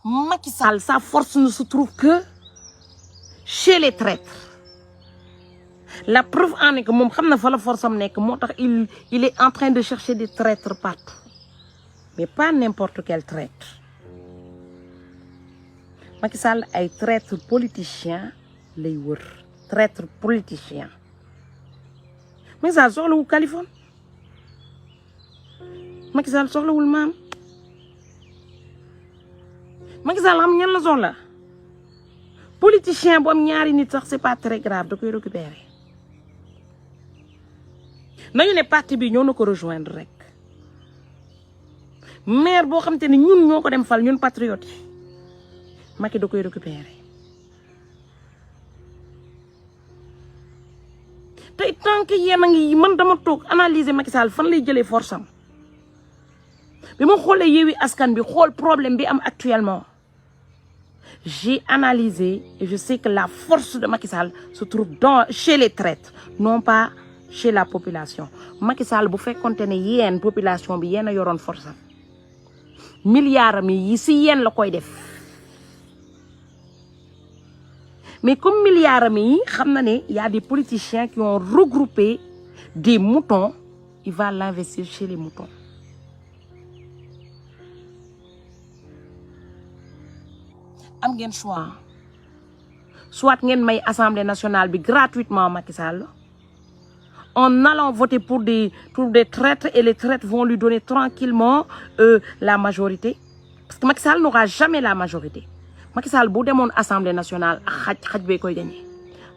Macky Sall, sa force ne se trouve que chez les traîtres. La preuve en est que moom xam na fa la force am nekk moo tax il est en train de chercher des traîtres partout mais pas n'importe quel traître. Macky Sall ay traître politicien lay wër traître politicien. Macky Sall soxlawul Kaliphone, Macky Sall soxlawul maam, Macky Sall am ñan la soxla. Politicien bu am ñaari nit sax c'est pas très grave da koy récupérer. nañu ne parti bi ñoo na ko rejoindre rek maire boo xam te ne ñun ñoo ko dem fal ñun patriote yi Macky da koy récupérer. tey tant que yéen a ngi man dama toog analyser Macky Sall fan lay jëlee force am bi ma xoolee Yewwi Askan bi xool problème bi am actuellement j'ai analysé et je sais que la force de Macky Sall se trouve chez les traîtres non pas chez la population. Macky Sall bu fekkonte ne yéen population bi yéen a yoroon force am milliards yi si yéen la koy def mais comme milliards yi xam na ne y a des politiciens qui ont regroupé des moutons, il va l'investir chez les moutons. am ngeen choix soit ngeen may assemblée nationale bi gratuitement Macky Sall en allant voter pour des traîtres et les traîtres vont lui donner tranquillement la majorité parce que Macky Sall n'aura jamais la majorité. Macky Sall bu demoon assemblée nationale ak xaj bee koy gagné.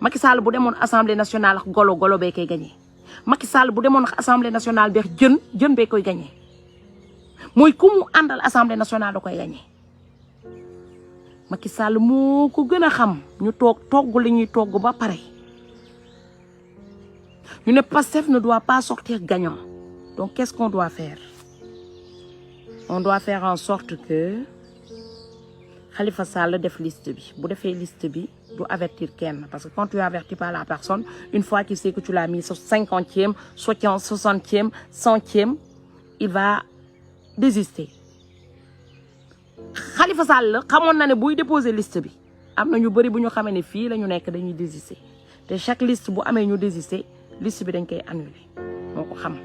Macky Sall bu demoon assemblée nationale ak golo bee koy gagné. Macky Sall bu demoon assemblée nationale bi jën bee koy gagné mooy ku mu àndal assemblée nationale da koy gagné. Macky Sall moo ko gën a xam ñu togg li ñuy togg ba pare. ñu ne Pastef ne doit pas sortir gagnant donc qu'est-ce qu'on doit faire? On doit faire en sorte que Khalifa Sall def liste bi bu defee liste bi du avertir kenn parce que quand tu avertis pas la personne une fois qu'il sait que tu l'as mis sur 50e 60e 100e il va désister. Khalifa Sall xamoon na ne buy déposer liste bi am na ñu bëri bu ñu xamee ne fii la ñu nekk dañuy désister te chaque liste bu amee ñu désister liste bi dañ koy annuler moo ko xam.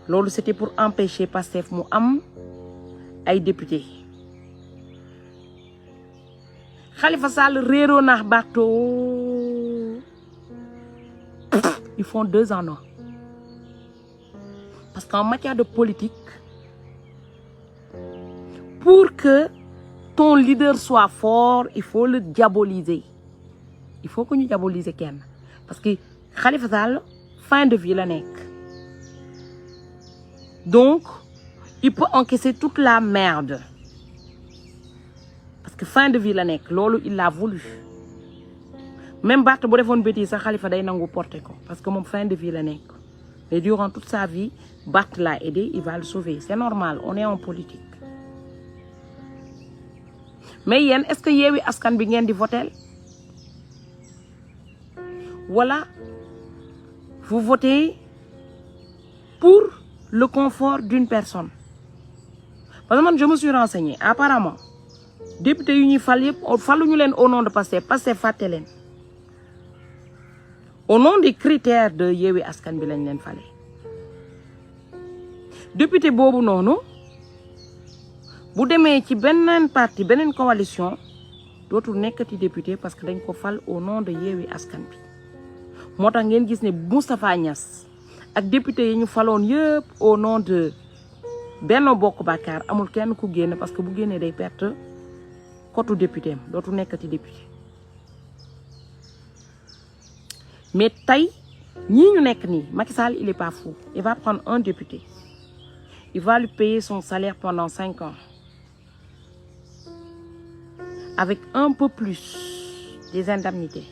loolu c'était pour empêcher Pastef mu am ay députés. Khalifa Sall réeroo naax bateau ils font 2 ans non parce qu'en matière de politique pour que ton leader soit fort il faut le diaboliser il faut que ñu diaboliser kenn parce que Khalifa Sall fin de vie la nekk donc il peut encaisser toute la merde parce que fin de vie la nekk loolu il l'a voulu même Barth bu defoon bêtise sax Khalifa day nangu porter ko parce que moom fin de vie la nekk mais durant toute sa vie Barth l'a aidé il va le sauver c'est normal on est en politique. mais yéen est-ce que Yewwi Askan bi ngeen di voter voilà vous votez pour le confort d'une personne parce que man je me suis renseigné apparemment député yu ñuy fal yëpp faluñu leen au nom de Pastef fàtte leen au nom des critères de Yewwi Askan bi lañ leen fale député boobu noonu bu demee ci beneen parti beneen coalition dootul nekkati député parce que dañ ko fal au nom de Yewwi Askan bi moo tax ngeen gis ne Moustapha Niass ak député yi ñu faloon yëpp au nom de Benno Bokk Yaakaar amul kenn ku génn parce que bu génnee day perte kotu député am dootul nekkati député mais tey ñii ñu nekk nii Macky Sall il est pas fou il va prendre un député il va lui payer son salaire pendant 5 ans avec un peu plus des indemnités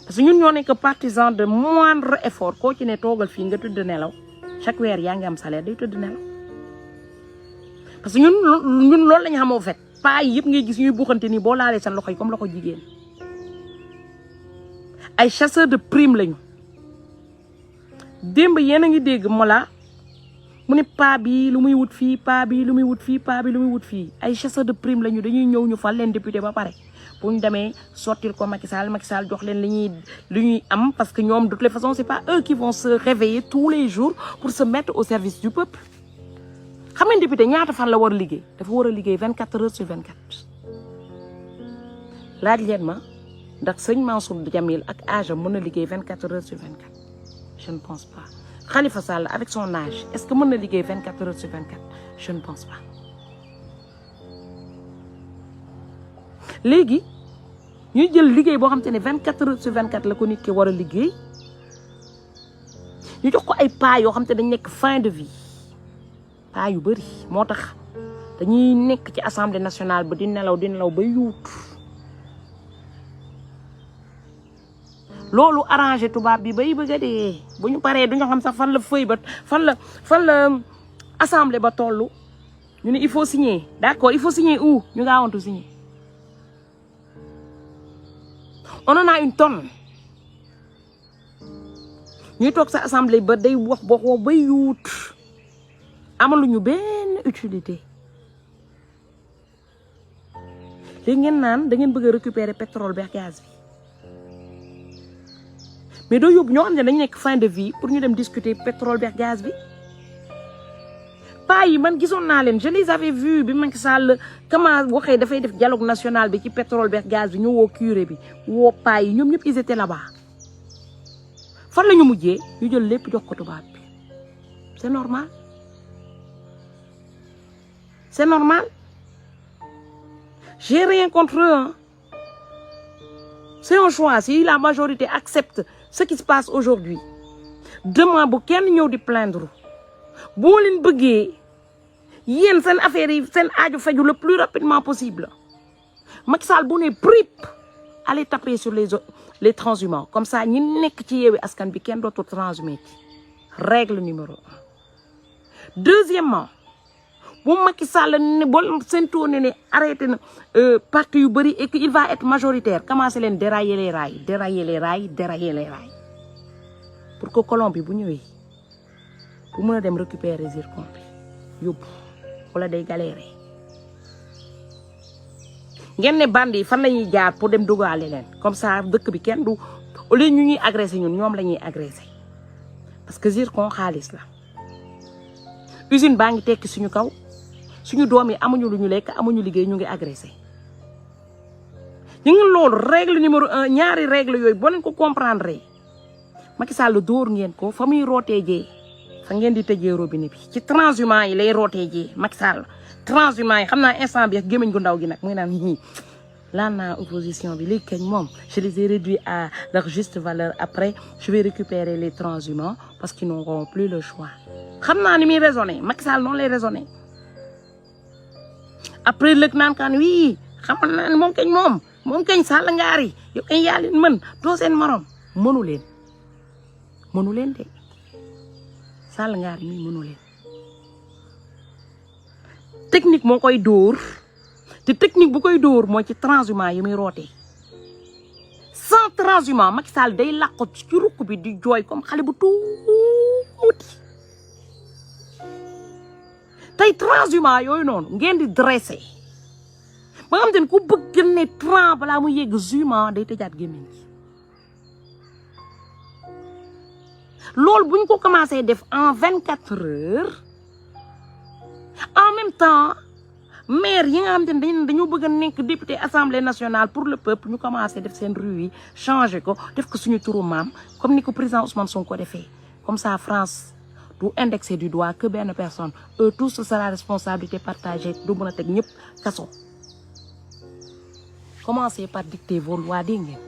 parce que ñun ñoo nekk partisan de moindre effort koo ci ne toogal fii nga tëdd nelaw chaque weer yaa ngi am salaire day tëdd nelaw parce que ñun loolu la ñu xamoo fet paa yëpp ngay gis ñuy buuxante nii boo laalee seen loxo yi comme loxo jigéen ay chasseurs de prime lañu démb yéen a ngi dégg Mollah mu ne paa bi lu muy wut fii paa bi lu muy wut fii paa bi lu muy wut fii ay chasseur de prime lañu dañuy ñëw ñu fal leen député ba pare bu ñu demee sortir ko Macky Sall jox leen li ñuy am parce que ñoom de toutes les façons c'est pas eux qui vont se réveiller tous les jours pour se mettre au service du peuple xam ngeen député ñaata fan la war a liggéey dafa war a liggéey 24 heures sur 24 laaj leen ma ndax sëñ Mansour Djamil ak âge am mën na liggéey 24 heures sur 24 je ne pense pas Khalifa Sall avec son âge est-ce que mën na liggéey 24 heures sur 24 je ne pense pas léegi ñu jël liggéey boo xam te ne 24 heures sur 24 la ko nit ki war a liggéey ñu jox ko ay pas yoo xam te dañ nekk fin de vie pas yu bëri moo tax dañuy nekk ci assemblée nationale ba di nelaw ba yuut loolu arrangé tubaab bi bay bëgg a dee bu ñu paree duñu xam sax fan la feuille ba fan la assemblée ba tollu ñu ne il faut signer d'accord il faut signer où ñu gaawantu signer on en a une tonne ñuy toog sa assemblée ba day wax ba yuut amaluñu benn utilité léegi ngeen naan da ngeen bëgg a récupérer pétrole bi ak gaz bi mais doo yóbbu ñoo xam ne dañu nekk fin de vie pour ñu dem discuter pétrole bi ak gaz bi paa yi man gisoon naa leen je les avais vus bi Macky Sall comment waxee dafay def dialogue national bi ci pétrole bi ak gaz bi ñu woo curé bi woo paa yi ñoom ñëpp ils étaient là-bas fan la ñu mujjee ñu jël lépp jox ko tubaab bi c'est normal c'est normal j'ai rien contre eux hein. C'est un choix si la majorité accepte ce qui se passe aujourd'hui demain bu kenn ñëw di plaindre boo leen bëggee yéen seen affaire yi seen aaju faju le plus rapidement possible Macky Sall bu ne prip allez taper sur les transhumants comme ça ñi nekk ci Yewwi Askan bi kenn dootul transhumé ci règle numéro 1 deuxièmement bu Macky Sall ne boo seen tourné ne arrêté na parti yu bëri et que il va être majoritaire commencé leen dérailler les rails pour que colon bi bu ñëwee bu mën a dem récupérer zircon bi yóbbu wala day galérer ngeen ne bandi yi fan la ñuy jaar pour dem duggaale leen comme ça dëkk bi kenn du au lieu ñu ñuy agressé ñun ñoom la ñuy agressé parce que zircon xaalis la usine baa ngi tekki suñu kaw suñu doom yi amuñu lu ñu lekk amuñu liggéey ñu ngi agressé ñu ngi loolu règle numéro 1 ñaari règle yooyu boo leen ko comprendre Macky Sall dóor ngeen ko fa muy rootee jee fa ngeen di tëjee robinet bi ci transhumant yi lay rootee jee Macky Sall transhumant yi xam naa instant bi ak gémmiñ gu ndaw gi nag muy naan ñii laan naa opposition bi léegi kañ moom je les ai réduits à leur juste valeur après je vais récupérer les transhumants parce qu'ils n'auront plus le choix xam naa ni muy raisonné Macky Sall noonu lay raisonné après lëg naan kaan wii xamal naa ne moom kañ Sall ngaari yow kañ yaa leen mën doo seen morom mënu leen de Sall ngaari mii mënu leen technique moo koy dóor te technique bu koy dóor mooy ci transhumant yi muy rootee sans transhumant Macky Sall day làqu ci rukk bi di jooy comme xale bu tuuti tey transhumant yooyu noonu ngeen di dressé ba nga xam te ne ku bëgg ne tran balaa mu yegg jument day tëjaat gémmiñ gi loolu bu ñu ko commencé def en 24 heures en même temps maire yi nga xam te ne dañoo bëgg a nekk député assemblée nationale pour le peuple ñu commencé def seen rue yi changé ko def ko suñu turu maam comme ni ko président Ousmane Sonko defee comme ça France du indexé du doigt que benn personne eux tous ce sera responsabilité partagée du mën a teg ñëpp kaso commencez par dicter vos lois dégg ngeen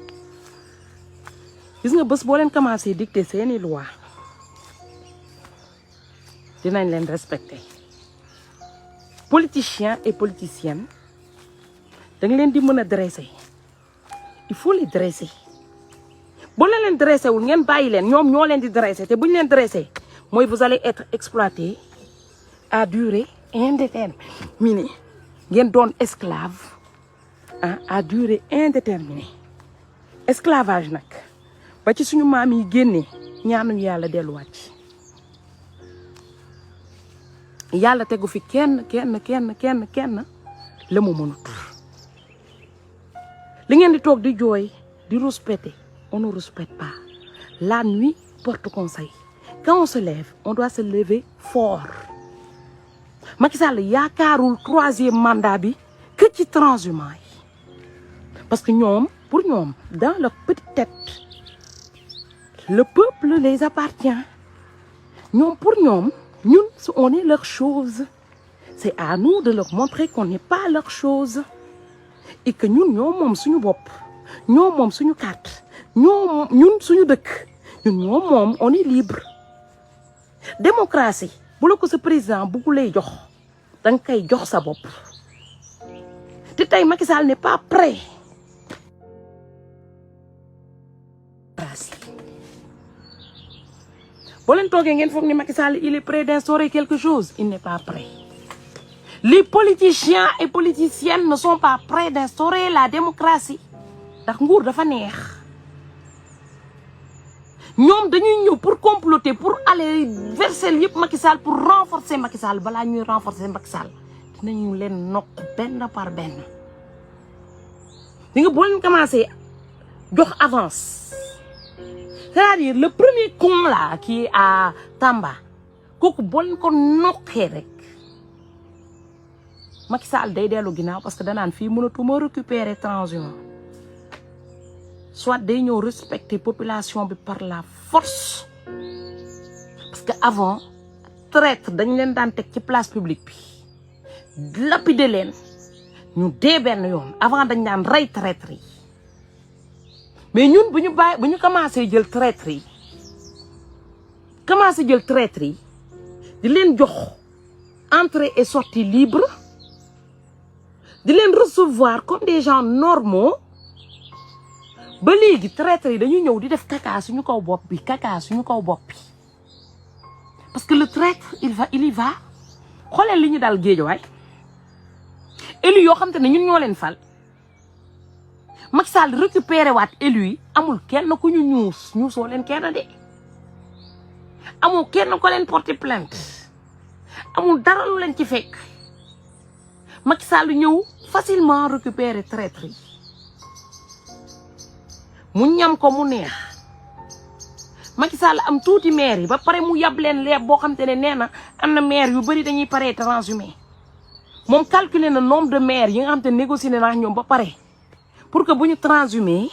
gis nga bés boo leen commencé dicter seeni loi dinañ leen respecter politiciens et politiciennes da nga leen di mën a dresser il faut les dresser boo leen dresser wul ngeen bàyyi leen ñoom ñoo leen di dresser te bu ñu leen dresser mooy vous allez être exploité à durée indéterminée ngeen doon esclave à durée indéterminée esclavage nag ba ci suñu maam yi génnee ñaanuñu yàlla delluwaat ci yàlla tegu fi kenn la mu mënut li ngeen di toog di jooy di respecter on ne respecte pas la nuit porte conseil quand on se lève on doit se lever fort Macky Sall yaakaarul 3e mandat bi que ci transhumance yi parce que ñoom pour ñoom dans leur petite tête le peuple les appartient ñoom pour ñoom ñun on est leur chose c'est à nous de leur montrer qu'on n'est pas leur chose et que ñun ñoo moom suñu bopp ñoo moom suñu carte ñun suñu dëkk ñun ñoo moom on est libre démocratie bu la ko sa président buggu lay jox danga koy jox sa bopp te tey Macky Sall n'est pas prêt boo leen toogee ngeen foog ni Macky Sall il est prêt d'instaurer quelque chose il n'est pas prêt les politiciens et politiciennes ne sont pas prêts d'instaurer la démocratie ndax nguur dafa neex ñoom dañuy ñëw pour comploter pour aller verser yëpp Macky Sall pour renforcer Macky Sall balaa ñuy renforcer Macky Sall dinañu leen nokk benn par benn di nga boo leen commencé jox avance c'est-à-dire le premier con là qui est à Tamba kooku boo leen ko nokkee rek Macky Sall day dellu ginnaaw parce que danaan fii mënatuma récupérer transhumance soit day ñëw respecter population bi par la force parce que avant traître dañ leen daan teg ci place publique bi lapider leen ñu dee benn yoon avant dañ daan rey traître yi mais ñun bu ñu commencé jël traître yi di leen jox entrée et sortie libre di leen recevoir comme des gens normaux ba léegi traître yi dañu ñëw di def caca suñu kaw bopp bi parce que le traître il y va xoolee li ñu dal Guédiawaye élu yoo xam te ne ñun ñoo leen fal Macky Sall récupéré waat élu yi amul kenn ku ñu ñuusoo leen kenn de amul kenn ko leen porter plainte amul dara lu leen ci fekk Macky Sall ñëw facilement récupérer traître yi mu ñam ko mu neex Macky Sall am tuuti maire yi ba pare mu yab leen leeb boo xam te ne nee na am na maire yu bëri dañuy paree transhumé moom calculer na nombre de maires yi nga xam te négocier na ñoom ba pare pour que bu ñu transhumé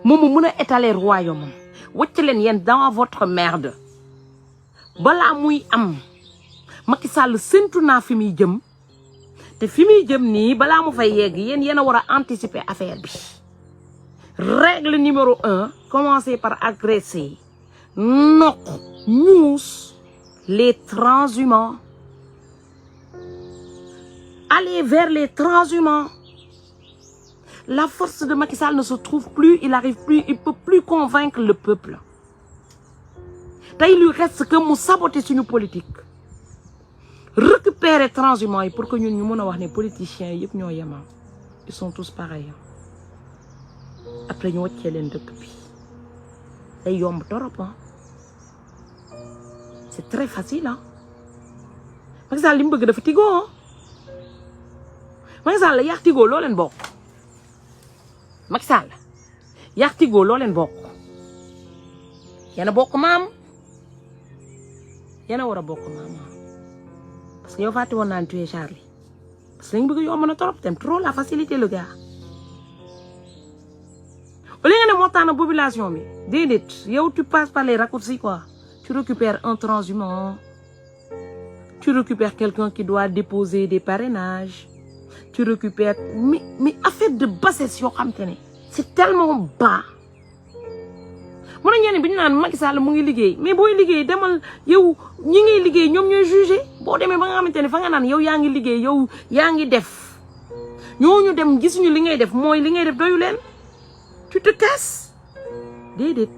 moom mu mën a étaler royaume wacc leen yéen dans votre merde balaa muy am Macky Sall séntu naa fi muy jëm te fi muy jëm nii balaa mu fay yegg yéen a war a anticiper affaire bi règle numéro 1 commencez par agresser nokk ñuus les transhumants aller vers les transhumants la force de Macky Sall ne se trouve plus il peut plus convaincre le peuple te il lui reste que mu saboter suñu politique récupérer transhumants yi pour que ñun ñu mën a wax ne politiciens yi yëpp ñoo yema ils sont tous pareils après ñu wàccee leen dëkk bi day yomb torop c'est très facile Macky Sall li mu bëgg dafa tigoo Macky Sall yàq tigoo loo leen bokk Macky Sall yàq tigoo loo leen bokk yéen a bokk maam yéen a war a bokk maam parce que yow fàtte woon naa ne tu es Charlie parce que lañ bëgg yomb na torop t'aimes trop la facilité le gars au lieu nga ne moo tax na population bi déedéet yow tu passes par les raccourcis quoi tu récupères un transhumant tu récupères quelqu'un qui doit déposer des parrainages tu récupères mais affaire de bassesse yoo xam te ne c'est tellement bas mun na ñenn bi ñu naan Macky Sall mu ngi liggéey mais booy liggéey demal yow ñi ngay liggéey ñoom ñooy jugé boo demee ba nga xamante ne fa nga naan yow yaa ngi liggéey yow yaa ngi def ñooñu dem gisuñu li ngay def mooy li ngay def doyu leen tu te casses déedéet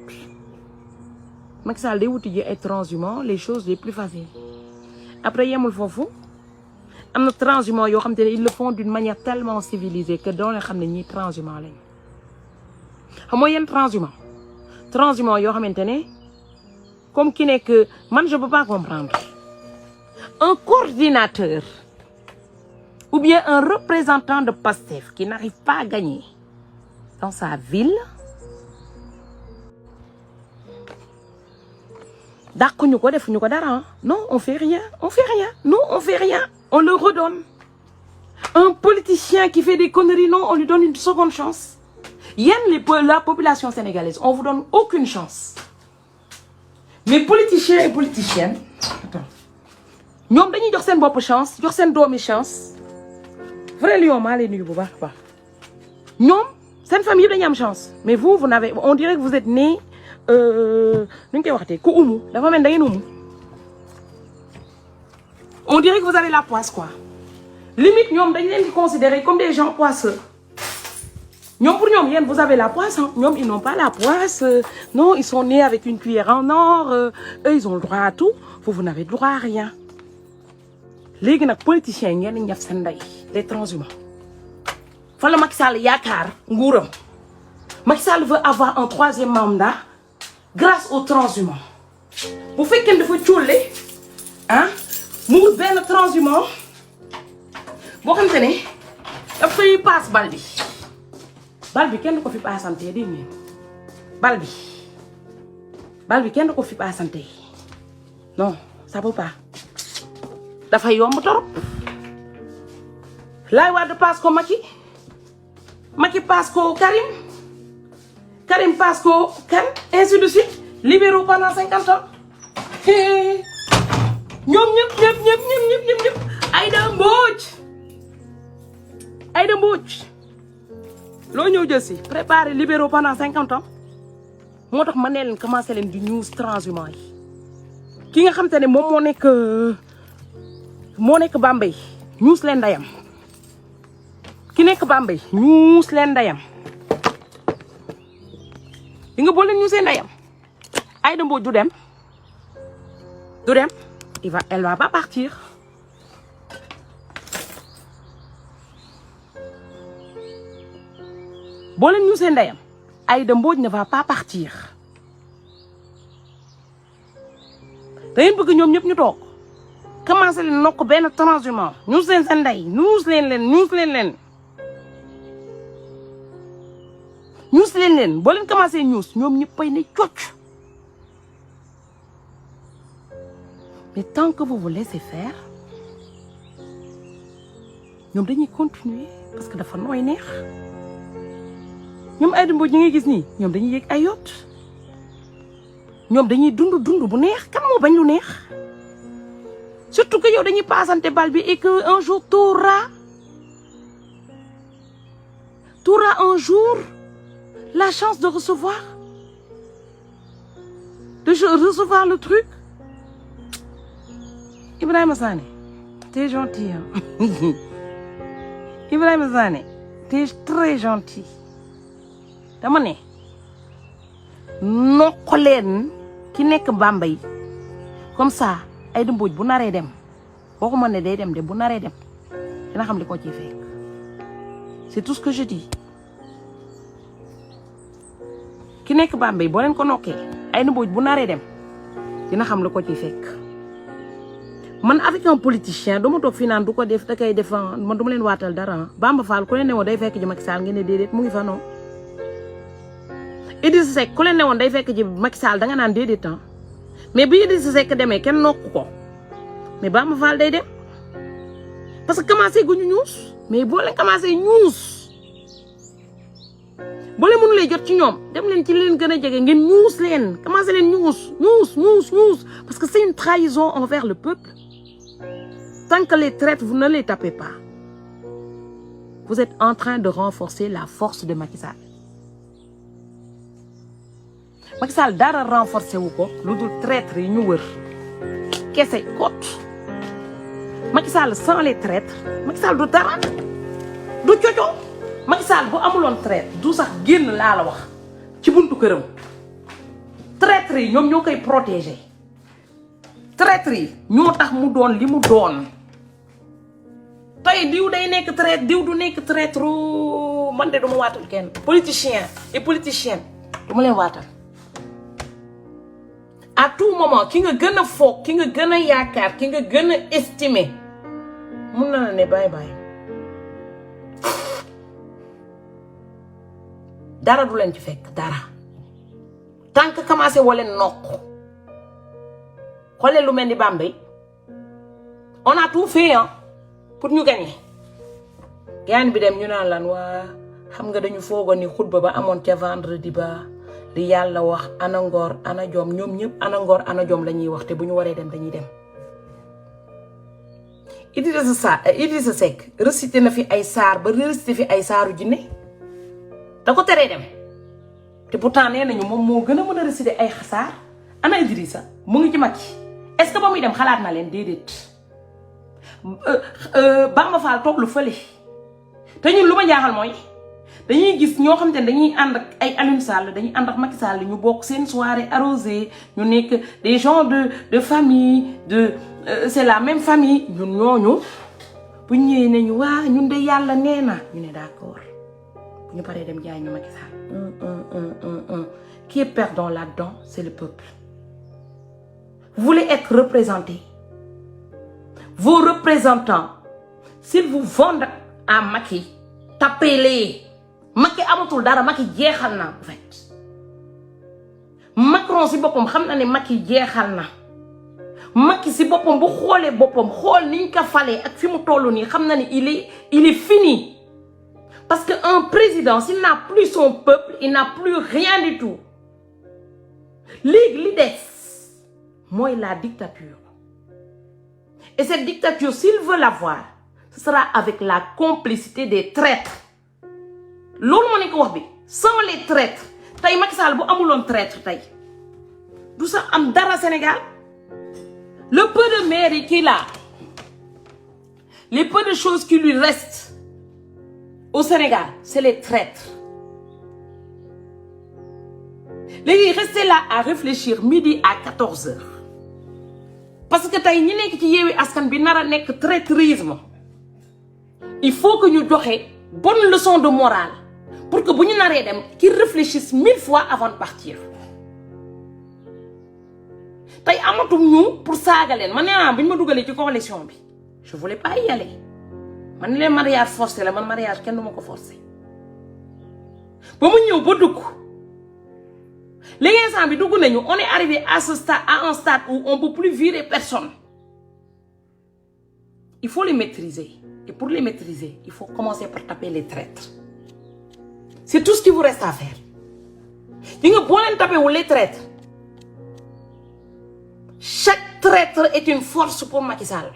Macky Sall day wuti ji ay transhumants les choses les plus faciles après yemul foofu am na transhumants yoo xam te ne ils le font d'une manière tellement civilisée que doo leen xam ne ñii transhumants lañu xam nga yenn transhumants yoo xamante ne comme ki nekk man je peux pas comprendre un coordinateur ou bien un représentant de Pastef qui n'arrive pas à gagner dans sa ville, d'accord, non, on fait rien, non, on fait rien, on le redonne. Un politicien qui fait des conneries, non, on lui donne une seconde chance. La population sénégalaise, on vous donne aucune chance. Mais politiciens et politiciennes, ñoom dañuy jox seen bopp chance, jox seen doomi chance. Vrai lion maa lay nuyu bu baax a baax. ñoom seen famille dañuy am chance, mais vous n'avez, on dirait que vous êtes né nu ñu koy waxatee ku umu dafa mel da ngeen umu. On dirait que vous avez la poisse quoi. Limite ñoom dañ leen di considérer comme des gens poisseux. ñoom pour ñoom yéen vous avez la poisse hein. Ñoom ils n'ont pas la poisse non, ils sont nés avec une cuillère en or eux ils ont le droit à tout, vous n'avez droit à rien. Léegi nag politiciens yi ngeen ñaf seen ndey les transhumants fa la Macky Sall yaakaar nguuram. Macky Sall veut avoir un 3e mandat grâce aux transhumants. Bu fekkee dafa cóole ah mu wut benn transhumant boo xamante ne daf koy paas bal bi kenn du ko fi paasante dégg ngeen bal bi kenn du ko fi paasante non ça peut pas dafa yomb torop. Laay Wade paas ko Macky paas ko Karim paas ko kan ainsi de suite libéraux pendant 50 ans. ñoom ñëpp Aïda Mbodj loo ñëw jël si préparer libéraux pendant 50 ans moo tax ma ne leen commencé leen di news transhumant yi. Ki nga xam te ne moom moo nekk Bambey news leen ndayam. Ki nekk Bambey news leen ndayam. Di nga boole newsee ndayam Aïda Mbodj du dem elle va pas partir. Boo leen ñu seen ndeyam Aïda Mbodj ne va pas partir. Da ngeen bëgg ñoom ñëpp ñu toog commencé leen nokk benn transhumant ñu seen ndey ñuus leen boo leen commencé ñuus ñoom ñëppay ne cocc. Mais tant que vous vous laissez faire ñoom dañuy continuer parce que dafa nooy neex. ñoom Aïda Mbodj ñi ngay gis nii ñoom dañuy yëg ay yoot ñoom dañuy dund bu neex kan moo bañ lu neex surtout que yow dañuy paasante bal bi et que un jour t'auras un jour la chance de recevoir le truc. Ibrahima Sané t'es gentil hein. Ibrahima Sané t'es très gentil. Dama ne nokk leen ki nekk Bambey comme ça Aïda Mbodj bu naree dem waxuma ne day dem de bu naree dem dina xam li ko ciy fekk c'est tout ce que je dis. Ki nekk Bambey boo leen ko nokkee Aïda Mbodj bu naree dem dina xam li ko ciy fekk. Man avec un politicien dama toog fii naan du ko def da koy def man du ma leen waatal dara Bamba Fall ku leen ne woon day fekk ji Macky Sall ngeen ne déedéet mu ngi fa non. Idrissa Seck ku leen ne woon day fekk ji Macky Sall da nga naan déedéet temps mais bi Idrissa Seck demee kenn nokku ko mais Bamba Fall day dem parce que commencé guñu ñuus mais boo leen commencé ñuus boo leen mënulee jot ci ñoom dem leen ci leen gën a jege ngeen ñuus leen commencé leen ñuus parce que c'est une trahison envers le peuple. Tant que les traîtres vous ne les tapez pas vous êtes en train de renforcer la force de Macky Sall. Macky Sall dara renforcer wu ko lu dul traîtres yi ñu wër kese kot. Macky Sall sans les traîtres Macky Sall du dara du coco. Macky Sall bu amuloon traître du sax génn laa la wax ci buntu këram. Traîtres yi ñoom ñoo koy protéger traîtres yi ñoo tax mu doon li mu doon. Tey diw day nekk traître diw du nekk traître man de du ma waatal kenn politicien et politicienne du ma leen waatal. à tout moment ki nga gën a foog ki nga gën a yaakaar ki nga gën a estimer mun na la ne bye bye dara du leen ci fekk dara tant que commencé woo leen nokk xoolee lu mel ni Bambey on a tout fait pour ñu gagner gaan bi dem ñu naan lan waa xam nga dañu foogoon ni xutba ba amoon ca vendredi ba li yàlla wax ana ngor ana jom ñoom ñëpp ana ngor ana jom la ñuy wax te bu ñu waree dem dañuy dem Idrissa Seck récité na fi ay saar ba récité fi ay saaru jinne da ko teree dem te pourtant nee nañu moom moo gën a mën a récité ay saar ana Idrissa mu ngi ci Macky est-ce que ba muy dem xalaat na leen déedéet Bamba Fall toog lu fële te ñun lu ma jaaxal mooy dañuy gis ñoo xam te ne dañuy ànd ak ay Aliou Sall dañuy ànd ak Macky Sall ñu bokk seen soirée arrosée ñu nekk des gens de famille c'est la même famille ñun ñooñu bu ñëwee ne ñu waa ñun de yàlla nee na ñu ne d'accord bu ñu paree dem jaay ñu Macky Sall qui est perdant là-dedans c'est le peuple. Vous voulez être représenté. Vos représentants s'ils vous vendent à Macky tapez-les. Macky amatul dara Macky jeexal na en fait Macron si boppam xam na ne Macky jeexal na Macky si boppam bu xoolee boppam xool niñ ko falee ak fi mu toll nii xam na ne il est fini parce que un président s'il n'a plus son peuple il n'a plus rien du tout léegi li des mooy la dictature et cette dictature s'il veut l'avoir ce sera avec la complicité des traîtres loolu moo nekk wax bi sans les traîtres tey Macky Sall bu amuloon traître tey du sax am dara Sénégal le peu de mairie qu'il a les peu de choses qui lui restent au Sénégal c'est les traîtres léegi restez là à réfléchir midi à 14h parce que tey ñi nekk ci Yewwi Askan bi nar a nekk traîtrisme il faut que ñu joxe bonne leçon de morale pour que bu ñu naree dem qu'ils réfléchissent 1000 fois avant de partir tey amatum ñu pour saaga leen man nee naa bu ñu ma dugalee ci coalition bi je voulais pas y aller man leen mariage forcé la man mariage kenn du ma ko forcé ba mu ñëw ba dugg léegi instant bi dugg nañu on est arrivé à un stade où on peut plus virer personne il faut les maîtriser et pour les maîtriser il faut commencer par taper les traîtres c'est tout ce qui vous reste à faire di nga boo leen tapé wu les traîtres chaque traître est une force pour Macky Sall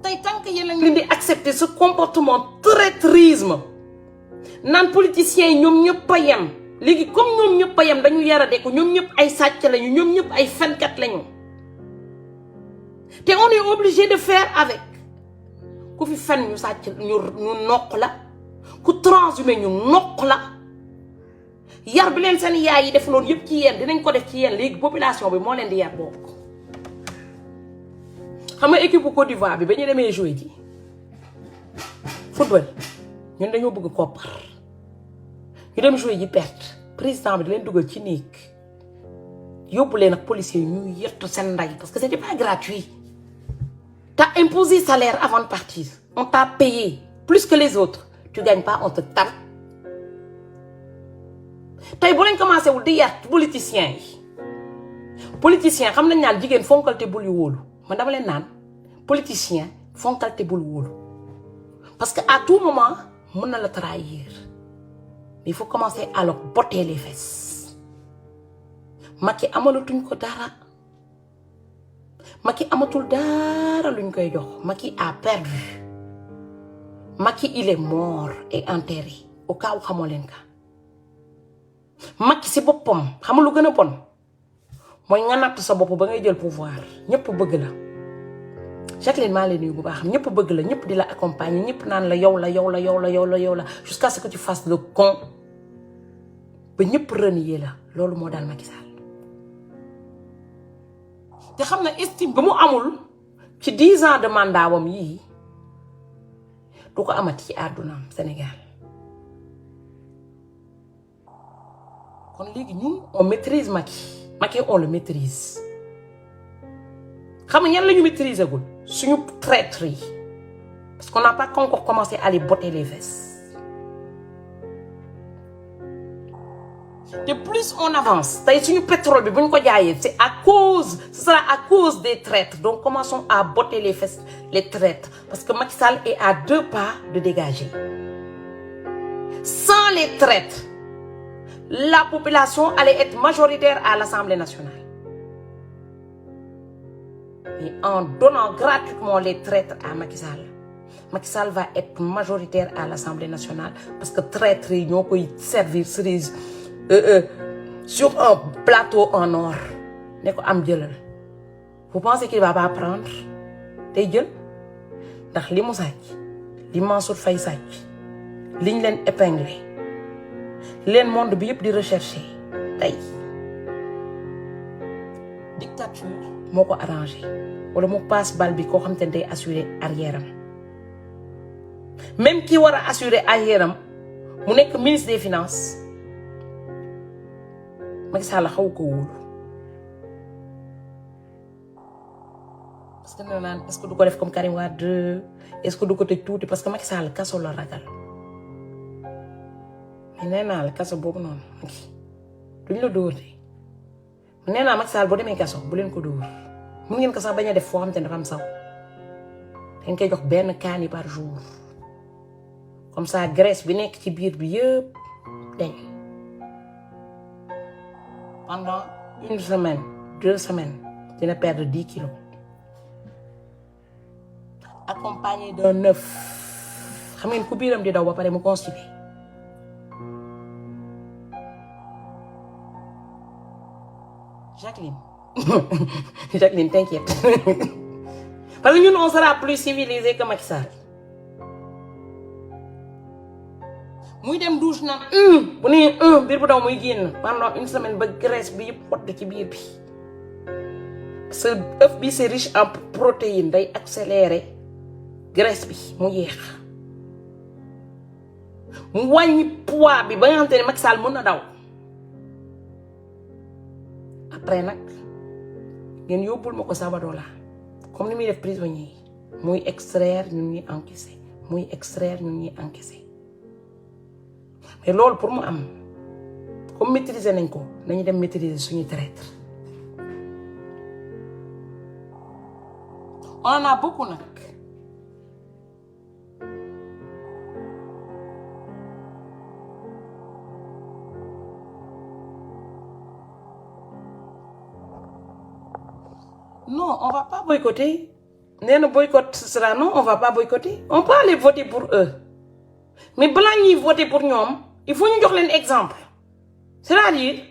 tey tant que yéen a ngi di accepter ce comportement traîtrisme naan politiciens yi ñoom ñëpp a yem léegi comme ñoom ñëpp a yem dañu yarade ko ñoom ñëpp ay sàcc lañu ñoom ñëpp ay fenkat lañu te on est obligé de faire avec ku fi fen ñu sàcc ñu noq la ku transhumé ñu noq la yar bi leen seen yaay yi def loolu yëpp ci yéen dinañ ko def ci yéen léegi population bi moo leen di yar boobu xam nga équipe bu Côte d'Ivoire bi ba ñu demee jouer ji football ñun dañoo bëgg koppar ñu dem jouer ji perte président bi da leen dugal ci néeg yóbbu leen ak policiers yi ñu yettu seen ndey parce que c'était pas gratuit t'as imposé salaire avant de partir on t'a payé plus que les autres tu gagnes pas on te tape tey bu leen commencé wul di yar politiciens yi politicien xam nañ naan jigéen fonkal te bul yu wóolu man dama leen naan politicien fonkal te bul wóolu parce que à tout moment mën na la trahir il faut commencer à le botter les fesses Macky amalatuñ ko dara Macky amatul dara luñ koy jox Macky a perdu Macky il est mort et enterré au cas où xamoo leen ka Macky si boppam xam lu gën a bon mooy nga natt sa bopp ba ngay jël pouvoir ñëpp bëgg la Jacqueline maa leen nuyu bu baax ñëpp bëgg la ñëpp di la accompagner ñëpp naan la yow la jusqu'à ce que tu fasses le con ba ñëpp renier la loolu moo daal Macky Sall te xam na estime ba mu amul ci 10 ans de mandat wam yii du ko amati ci àddunaam Sénégal kon léegi ñun on maîtrise Macky on le maîtrise xam nga ñan la ñu maîtriser gul suñu traître yi parce qu'on n'a pas encore commencé à les botter les fesses de plus on avance tey suñu pétrole bi bu ñu ko jaayee ce sera à cause des traîtres donc commençons à botter les fesses les traîtres parce que Macky Sall est à 2 pas de dégager sans les traîtres la population allait être majoritaire à l'Assemblée nationale mais en donnant gratuitement les traîtres à Macky Sall va être majoritaire à l'Assemblée nationale parce que traîtres yi ñoo koy servir cerise sur un plateau en or ne ko am jëlal vous pensez qu'il va pas prendre tey jël ndax li mu sàcc li Mansour Faye sàcc liñ leen épinglé leen monde bi yëpp di rechercher tey dictature moo ko arrangé wala mu passe bal bi koo xam te ne day assurer arrière am même ki war a assurer arrière am mu nekk ministre des finances Macky Sall xaw ko wóolu parce que nee naan est-ce que du ko def comme Karim Wade est-ce que du ko tëj tuuti parce que Macky Sall kaso la ragal mais nee naa la kaso boobu noonu duñ la dóor de nee naa Macky Sall boo demee kaso bu leen ko dóor mun ngeen ko sax bañ a def foo xam te ne dafa am saw dañ koy jox benn kaani par jour comme ça graisse bi nekk ci biir bi yëpp dañ pendant 1 semaine 2 semaines dina perdre 10 kilos accompagné d'un œuf xam ngeen ku biiram di daw ba pare mu constipé Jacqueline t'inquiète parce que ñun on sera plus civilisé que Macky Sall muy dem douche naan bu nee biir bu daw muy génn pendant 1 semaine ba graisse bi yëpp xott ci biir bi parce que œuf bi c'est riche en protéines day accélérer graisse bi mu yéex mu wàññi poids bi ba nga xamante ne Macky Sall mën na daw après nag ngeen yóbbul ma ko Sabadola comme ni muy def prisonnier yi muy extraire ñun ñuy encaisser muy extraire ñun ñuy encaisser mais loolu pour mu am comme maîtriser nañ ko nañu dem maîtriser suñu traître on en a beaucoup nag non on va pas boycotter nee na boycott ce sera non on va pas boycotter on peut aller voter pour eux mais balaa ñuy voter pour ñoom il faut ñu jox leen exemple c'est-à-dire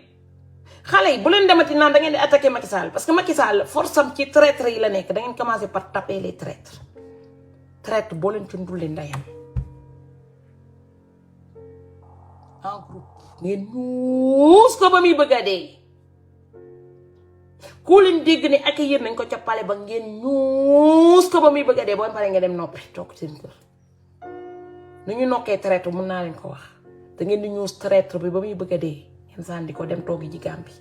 xale yi bu leen demati naan da ngeen di attaquer Macky Sall parce que Macky Sall force am ci traître yi la nekk da ngeen commencer par taper les traîtres traître boo leen ci ndulli ndeyam en groupe ngeen ñuus ko ba muy bëgg a dee ku leen dégg ne accueillir nañ ko ca palais ba ngeen ñuus ko ba muy bëgg a dee boo paree nga dem noppi toog seen kër nu ñu nokkee traître mun naa leen ko wax da ngeen di ñuus traître bi ba muy bëgg a dee ngeen sànni ko dem toogi ji Gambie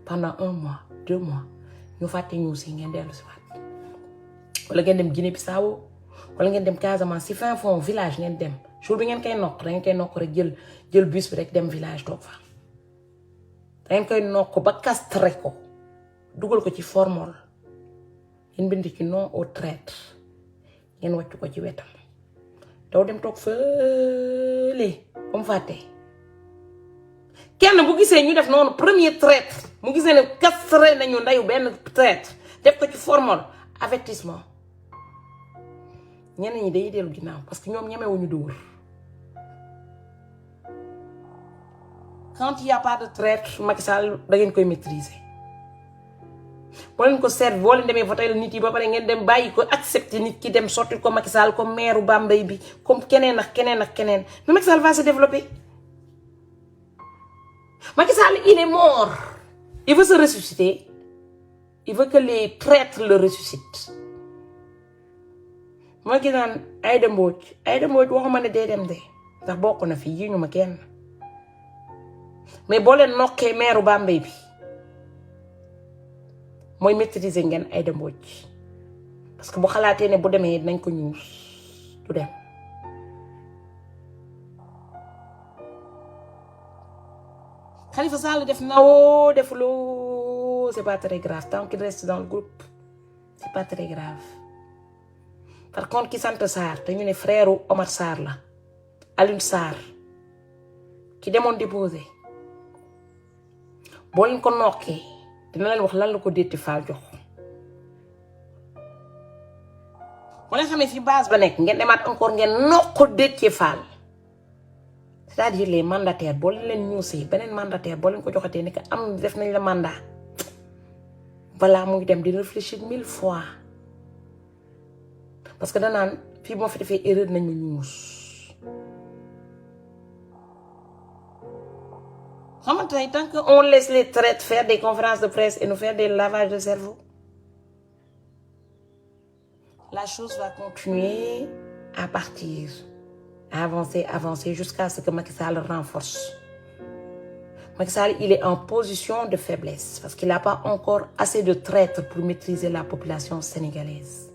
pendant 1 mois 2 mois ñu fàtte ñuus yi ngeen dellu si waat wala ngeen dem Guinée Bissau wala ngeen dem Casamance si fin fond village ngeen dem jour bi ngeen koy nokk da ngeen koy nokk rek jël bus bi rek dem village toog fa da ngeen koy nokk ba castré ko dugal ko ci formol ngeen bind ci non au traître ngeen wàccu ko ci wetam daw dem toog fële ba mu fàtte kenn bu gisee ñu def noonu premier traître mu gisee ne castré nañu ndeyu benn traître def ko ci formol avertissement ñeneen ñi day dellu ginnaaw parce que ñoom ñemewuñu dóor quand il y a pas de traître Macky Sall da ngeen koy maîtriser boo leen ko serve boo leen demee voter nit yi ba pare ngeen dem bàyyi ko accepter nit ki dem sotti ko Macky Sall comme maire Bambey bi comme keneen ak keneen ak keneen mais Macky Sall va se développer Macky Sall il est mort il veut se ressusciter il veut que les traîtres le ressuscitent moo gis naan Aïda Mbodj waxuma ne dee dem de ndax bokk na fi yi ñu ma kenn mais boo leen nokkee meeru Bambey bi mooy maîtriser ngeen Aïda Mbodj parce que bu xalaatee ne bu demee nañ ko ñuus du dem. Khalifa Sall def nawoo defuloo c'est pas très grave tant qu'il reste dans le groupe c'est pas très grave. Par contre ki sant Sarr te ñu ne frère Omar Sarr la Alioune Sarr ki demoon déposé boo leen ko nokkee dina leen wax lan la ko Déthié Fall jox. boo leen xamee fi base ba nekk ngeen demaat encore ngeen nokk Déthié Fall c'est-à-dire les mandataires boo leen ñuusee beneen mandataire boo leen ko joxatee ni que am def nañ la mandat balaa muy dem di réfléchir 1000 fois parce que danaan fii moo fi defee erreur nañ ma ñuus. Tant qu'on laisse les traites faire des conférences de presse et nous faire des lavages de cerveau, la chose va continuer à partir, à avancer jusqu'à ce que Macky Sall renforce. Macky Sall, il est en position de faiblesse parce qu'il n'a pas encore assez de traîtres pour maîtriser la population sénégalaise.